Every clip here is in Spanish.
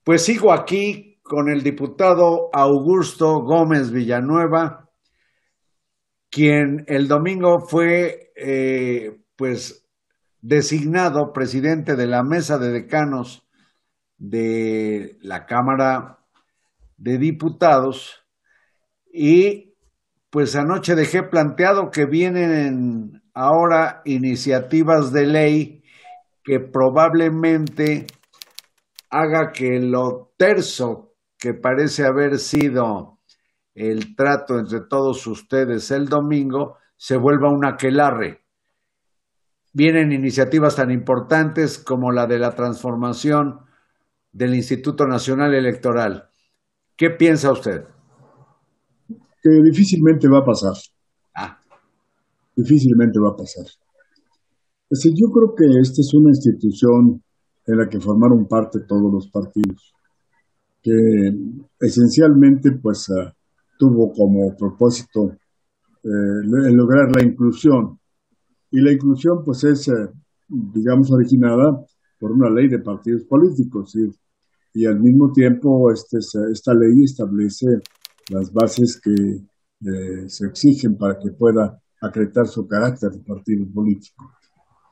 Pues sigo aquí con el diputado Augusto Gómez Villanueva, quien el domingo fue pues designado presidente de la mesa de decanos de la Cámara de Diputados y pues anoche dejé planteado que vienen ahora iniciativas de ley que probablemente haga que lo terso que parece haber sido el trato entre todos ustedes el domingo se vuelva un aquelarre. Vienen iniciativas tan importantes como la de la transformación del Instituto Nacional Electoral. ¿Qué piensa usted? Que difícilmente va a pasar, Ah, difícilmente va a pasar. Yo creo que esta es una institución en la que formaron parte todos los partidos, que esencialmente tuvo como propósito el lograr la inclusión. Y la inclusión pues digamos, originada por una ley de partidos políticos, y al mismo tiempo esta ley establece las bases que se exigen para que pueda acreditar su carácter de partido político.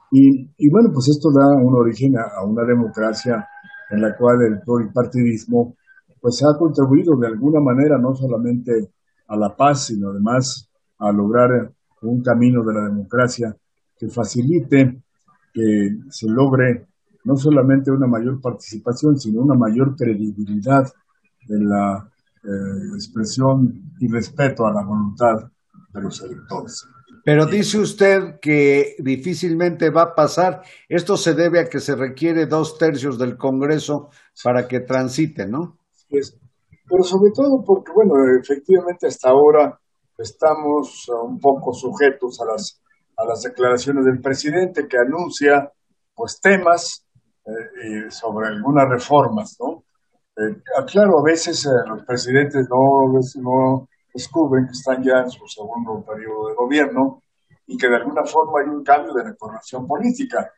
Y bueno, pues esto da un origen a una democracia en la cual el pluripartidismo pues ha contribuido de alguna manera no solamente a la paz, sino además a lograr un camino de la democracia que facilite que se logre no solamente una mayor participación, sino una mayor credibilidad en la expresión y respeto a la voluntad de los electores. pero dice usted que difícilmente va a pasar. Esto se debe a que se requiere 2/3 del Congreso para que transite, ¿no? Es- pero sobre todo porque, bueno, efectivamente hasta ahora estamos un poco sujetos a las declaraciones del presidente que anuncia pues temas sobre algunas reformas, ¿no? Claro, a veces los presidentes no descubren que están ya en su segundo periodo de gobierno y que de alguna forma hay un cambio de recordación política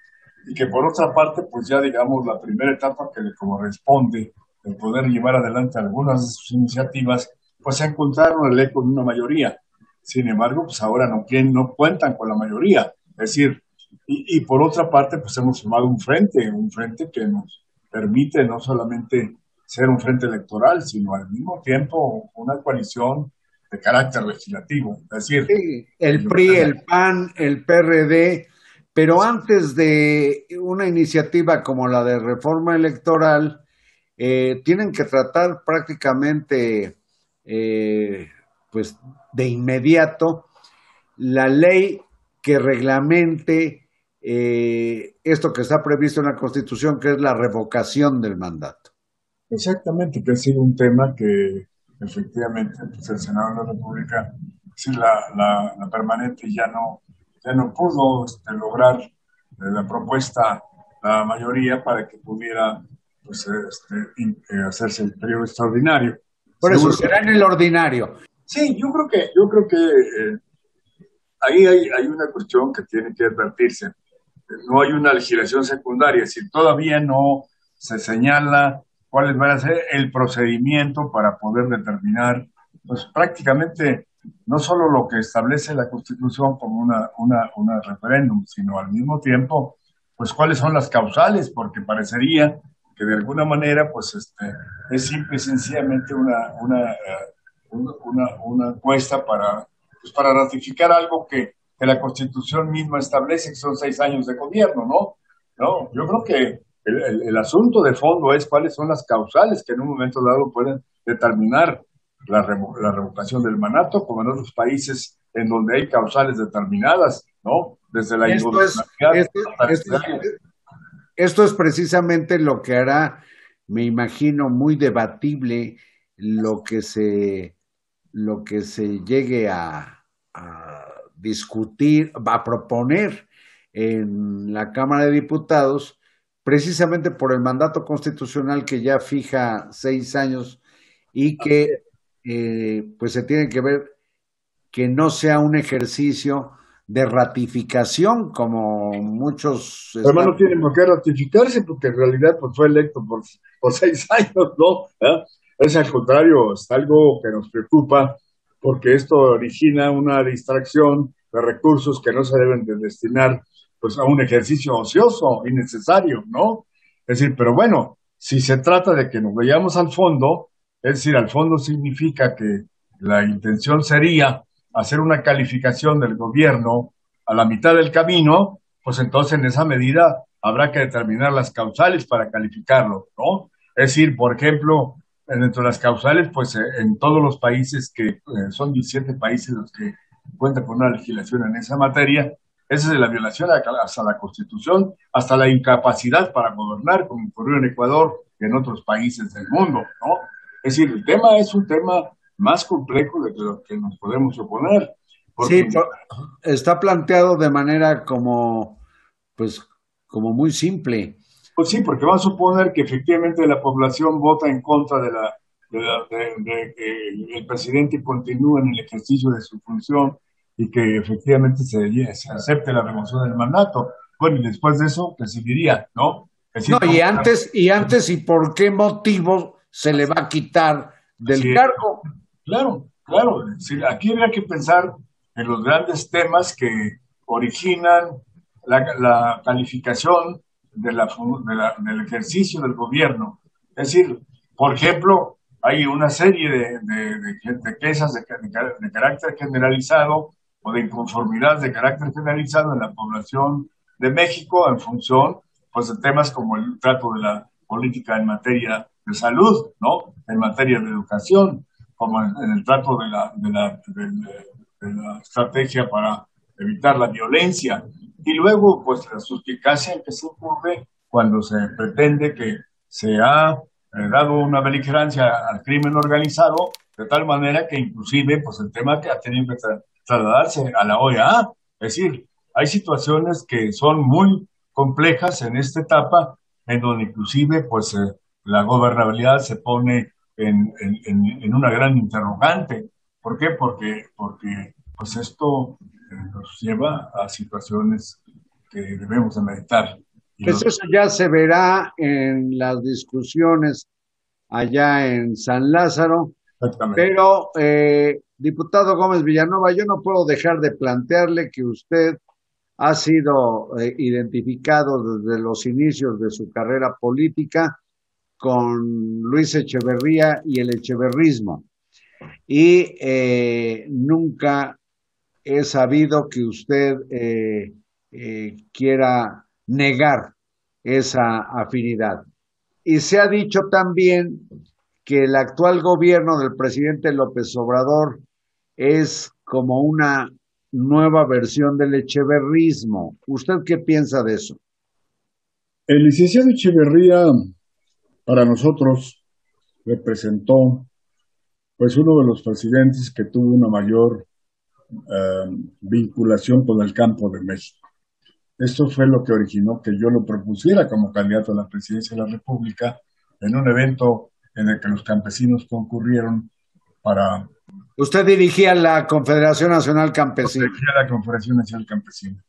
y que por otra parte, pues ya digamos la primera etapa que le corresponde el poder llevar adelante algunas de sus iniciativas, pues se encontraron el eco de una mayoría. Sin embargo, pues ahora no cuentan con la mayoría. Es decir, y por otra parte, pues hemos formado un frente que nos permite no solamente ser un frente electoral, sino al mismo tiempo una coalición de carácter legislativo. Es decir, Sí, el yo PRI, creo el PAN, el PRD, pero antes de una iniciativa como la de reforma electoral, tienen que tratar prácticamente, eh, pues, de inmediato la ley que reglamente esto que está previsto en la Constitución, que es la revocación del mandato. exactamente, que ha sido un tema que efectivamente pues el Senado de la República, sí, la permanente ya no pudo lograr la propuesta, la mayoría para que pudiera pues, hacerse el periodo extraordinario. Por eso Seguro. será en el ordinario. Sí, yo creo que ahí hay una cuestión que tiene que advertirse. No hay una legislación secundaria, es decir, todavía no se señala cuáles van a ser el procedimiento para poder determinar, pues prácticamente no solo lo que establece la Constitución como una referéndum, sino al mismo tiempo, pues cuáles son las causales, porque parecería que de alguna manera, es simple y sencillamente una encuesta pues para ratificar algo que la Constitución misma establece, que son 6 años de gobierno, ¿no? No, yo creo que el asunto de fondo es cuáles son las causales que en un momento dado pueden determinar la revocación del mandato, como en otros países en donde hay causales determinadas, ¿no? Desde la Esto es, ingobernabilidad esto, esto hasta es, esto es precisamente lo que hará, me imagino, muy debatible lo que lo que se llegue a discutir, a proponer en la Cámara de Diputados, precisamente por el mandato constitucional que ya fija 6 años y que pues se tiene que ver que no sea un ejercicio de ratificación, como muchos Además están. no tiene por qué ratificarse porque en realidad pues, fue electo por 6 años, ¿no? ¿Ah? Es al contrario, es algo que nos preocupa porque esto origina una distracción de recursos que no se deben de destinar pues, a un ejercicio ocioso, innecesario, ¿no? Es decir, pero bueno, si se trata de que nos vayamos al fondo, es decir, al fondo significa que la intención sería hacer una calificación del gobierno a la mitad del camino, pues entonces en esa medida habrá que determinar las causales para calificarlo, ¿no? Es decir, por ejemplo, dentro de las causales, pues en todos los países que son 17 países los que cuentan con una legislación en esa materia, esa es de la violación hasta la Constitución, hasta la incapacidad para gobernar, como ocurrió en Ecuador y en otros países del mundo, ¿no? Es decir, el tema es un tema más complejo de lo que nos podemos oponer, Sí, porque está planteado de manera pues, como muy simple. pues sí, porque va a suponer que efectivamente la población vota en contra de que el presidente continúe en el ejercicio de su función y que efectivamente se acepte la remoción del mandato. Bueno, y después de eso, que seguiría, ¿no? Es No, decir, ¿cómo? ¿y por qué motivo se le va a quitar del Así es. cargo? Claro, claro. Sí, aquí habría que pensar en los grandes temas que originan la calificación del ejercicio del gobierno. Es decir, por ejemplo, hay una serie de quejas de carácter generalizado o de inconformidad de carácter generalizado en la población de México en función pues, de temas como el trato de la política en materia de salud, ¿no? En materia de educación, como en el trato de la estrategia para evitar la violencia. Y luego, pues, la suspicacia que se ocurre cuando se pretende que se ha dado una beligerancia al crimen organizado, de tal manera que inclusive, pues, el tema que ha tenido que trasladarse a la OEA. Es decir, hay situaciones que son muy complejas en esta etapa, en donde inclusive, pues, la gobernabilidad se pone en una gran interrogante. ¿Por qué? Porque pues esto nos lleva a situaciones que debemos de meditar. Y Pues los, eso ya se verá en las discusiones allá en San Lázaro, exactamente. pero diputado Gómez Villanueva, yo no puedo dejar de plantearle que usted ha sido identificado desde los inicios de su carrera política con Luis Echeverría y el echeverrismo. Y nunca he sabido que usted quiera negar esa afinidad. Y se ha dicho también que el actual gobierno del presidente López Obrador es como una nueva versión del echeverrismo. ¿Usted qué piensa de eso? El licenciado Echeverría para nosotros representó pues uno de los presidentes que tuvo una mayor vinculación con el campo de México. Esto fue lo que originó que yo lo propusiera como candidato a la presidencia de la República en un evento en el que los campesinos concurrieron para Usted dirigía la Confederación Nacional Campesina. proteger a la Confederación Nacional Campesina.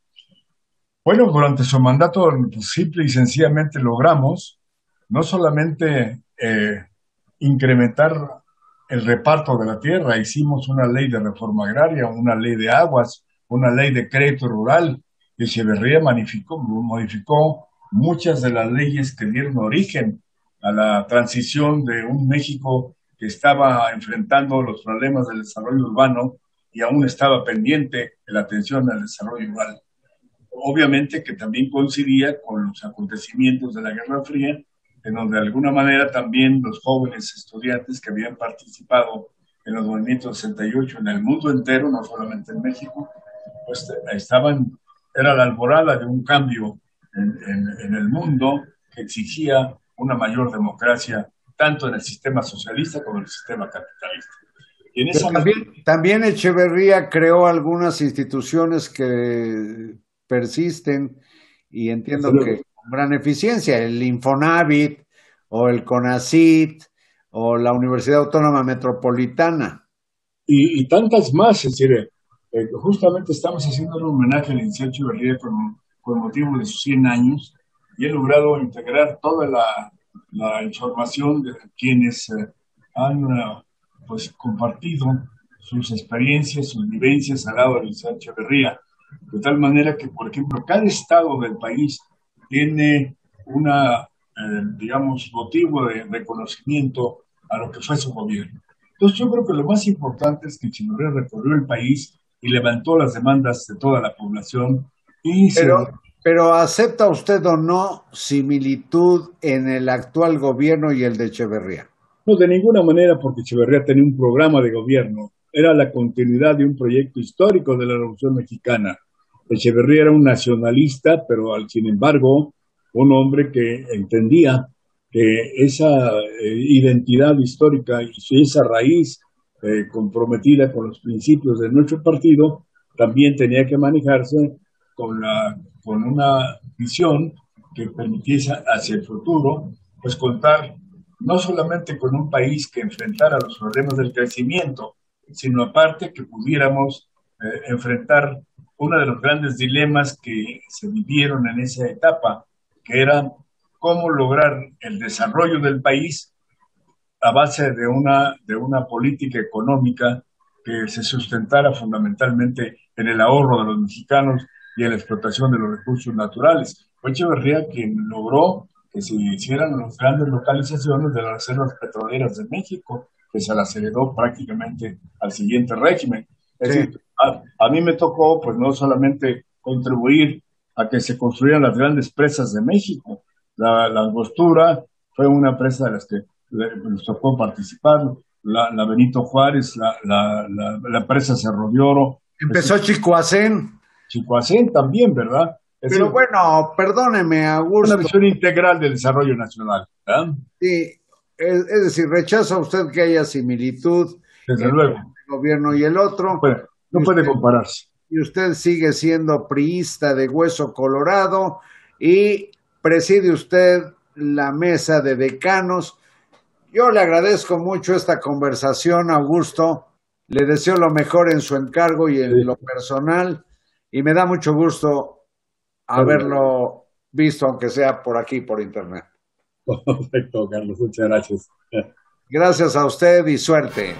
Bueno, durante su mandato, pues, simple y sencillamente logramos no solamente incrementar el reparto de la tierra, hicimos una ley de reforma agraria, una ley de aguas, una ley de crédito rural, y Echeverría modificó muchas de las leyes que dieron origen a la transición de un México que estaba enfrentando los problemas del desarrollo urbano y aún estaba pendiente de la atención al desarrollo rural. Obviamente que también coincidía con los acontecimientos de la Guerra Fría, en donde de alguna manera también los jóvenes estudiantes que habían participado en los movimientos 68 en el mundo entero, no solamente en México, pues era la alborada de un cambio en el mundo que exigía una mayor democracia, tanto en el sistema socialista como en el sistema capitalista. Y en Pero esa también Echeverría creó algunas instituciones que persisten y entiendo que con gran eficiencia, el Infonavit o el CONACYT o la Universidad Autónoma Metropolitana. y tantas más, es decir, Justamente estamos haciendo un homenaje al licenciado Echeverría con motivo de sus 100 años y he logrado integrar toda la información de quienes han pues compartido sus experiencias, sus vivencias al lado del licenciado Echeverría, de tal manera que, por ejemplo, cada estado del país tiene digamos, motivo de reconocimiento a lo que fue su gobierno. Entonces yo creo que lo más importante es que Echeverría recorrió el país y levantó las demandas de toda la población y se... Pero, pero ¿acepta usted o no similitud en el actual gobierno y el de Echeverría? No, de ninguna manera, porque Echeverría tenía un programa de gobierno, era la continuidad de un proyecto histórico de la Revolución Mexicana. Echeverría era un nacionalista, pero sin embargo, un hombre que entendía que esa identidad histórica y esa raíz comprometida con los principios de nuestro partido también tenía que manejarse con una visión que permitiese hacia el futuro, pues contar no solamente con un país que enfrentara los problemas del crecimiento, sino aparte que pudiéramos enfrentar uno de los grandes dilemas que se vivieron en esa etapa, que era cómo lograr el desarrollo del país a base de una política económica que se sustentara fundamentalmente en el ahorro de los mexicanos y en la explotación de los recursos naturales. Fue Echeverría quien logró que se hicieran las grandes localizaciones de las reservas petroleras de México, que se las heredó prácticamente al siguiente régimen. Es Sí. decir, a mí me tocó pues no solamente contribuir a que se construyeran las grandes presas de México, la Angostura fue una presa de las que nos tocó participar, la Benito Juárez, la presa Cerro de Oro, es decir, Empezó Chicoacén, Chicoacén también, ¿verdad? Es pero decir, bueno, perdóneme, una Augusto. visión integral del desarrollo nacional, ¿verdad? Sí, es decir, rechaza usted que haya similitud Desde entre luego, este gobierno y el otro, no y puede usted, compararse. y usted sigue siendo priista de hueso colorado y preside usted la mesa de decanos. Yo le agradezco mucho esta conversación, Augusto. Le deseo lo mejor en su encargo y en lo Sí, personal, y me da mucho gusto haberlo visto, aunque sea por aquí, por internet. perfecto, Carlos, muchas gracias. Gracias a usted y suerte.